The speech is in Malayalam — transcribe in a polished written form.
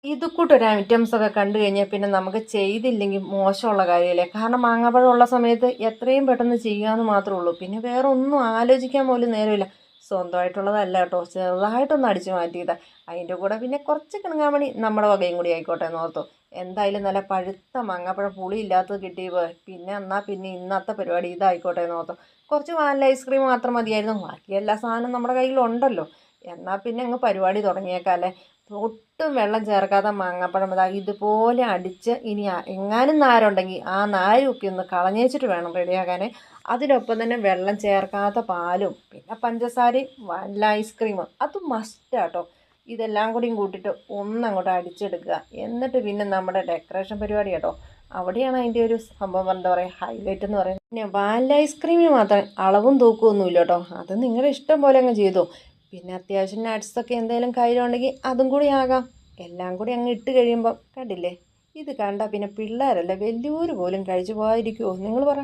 ഇത് കൂട്ടൊരു ഐറ്റംസൊക്കെ കണ്ടു കഴിഞ്ഞാൽ പിന്നെ നമുക്ക് ചെയ്തില്ലെങ്കിൽ മോശമുള്ള കാര്യമല്ലേ. കാരണം മാങ്ങാപ്പഴം ഉള്ള സമയത്ത് എത്രയും പെട്ടെന്ന് ചെയ്യാമെന്ന് മാത്രമേ ഉള്ളൂ. പിന്നെ വേറെ ഒന്നും ആലോചിക്കാൻ പോലും നേരമില്ല. സ്വന്തമായിട്ടുള്ളതല്ല കേട്ടോ, ചെറുതായിട്ടൊന്ന് അടിച്ചു മാറ്റിയതാ. അതിൻ്റെ കൂടെ പിന്നെ കുറച്ച് കിണുങ്ങാമണി നമ്മുടെ വകയും കൂടി ആയിക്കോട്ടെ എന്ന് ഓർത്തു. എന്തായാലും നല്ല പഴുത്ത മാങ്ങാപ്പഴം പുളിയില്ലാത്തത് കിട്ടിയപ്പോൾ പിന്നെ എന്നാൽ പിന്നെ ഇന്നത്തെ പരിപാടി ഇതായിക്കോട്ടെ എന്ന് ഓർത്തു. കുറച്ച് വാനില ഐസ്ക്രീം മാത്രം മതിയായിരുന്നു, ബാക്കി എല്ലാ സാധനവും നമ്മുടെ കയ്യിലുണ്ടല്ലോ. എന്നാൽ പിന്നെ അങ്ങ് പരിപാടി തുടങ്ങിയേക്കാല്ലേ. ഒട്ടും വെള്ളം ചേർക്കാതെ മാങ്ങാപ്പഴം ഇതാ ഇതുപോലെ അടിച്ച്, ഇനി എങ്ങാനും നാരുണ്ടെങ്കിൽ ആ നാരൊക്കെ ഒന്ന് കളഞ്ഞേച്ചിട്ട് വേണം റെഡിയാക്കാൻ. അതിനൊപ്പം തന്നെ വെള്ളം ചേർക്കാത്ത പാലും പിന്നെ പഞ്ചസാരയും വാനില ഐസ്ക്രീമും അത് മസ്റ്റാട്ടോ. ഇതെല്ലാം കൂടിയും കൂട്ടിയിട്ട് ഒന്നങ്ങോട്ട് അടിച്ചെടുക്കുക. എന്നിട്ട് പിന്നെ നമ്മുടെ ഡെക്കറേഷൻ പരിപാടി കേട്ടോ, അവിടെയാണ് അതിൻ്റെ ഒരു സംഭവം, എന്താ പറയുക, ഹൈലൈറ്റ് എന്ന് പറയുന്നത്. പിന്നെ വാനില ഐസ്ക്രീമിന് മാത്രം അളവും തൂക്കമൊന്നുമില്ല കേട്ടോ, അത് നിങ്ങളുടെ ഇഷ്ടം പോലെ അങ്ങ് ചെയ്തു. പിന്നെ അത്യാവശ്യം നട്ട്സൊക്കെ എന്തെങ്കിലും കയ്യിലുണ്ടെങ്കിൽ അതും കൂടി ആകാം. എല്ലാം കൂടി അങ്ങ് ഇട്ട് കഴിയുമ്പം കണ്ടില്ലേ, ഇത് കണ്ടാൽ പിന്നെ പിള്ളേരല്ല വലിയവർ പോലും കഴിച്ചു പോകാതിരിക്കുമോ, നിങ്ങൾ പറ.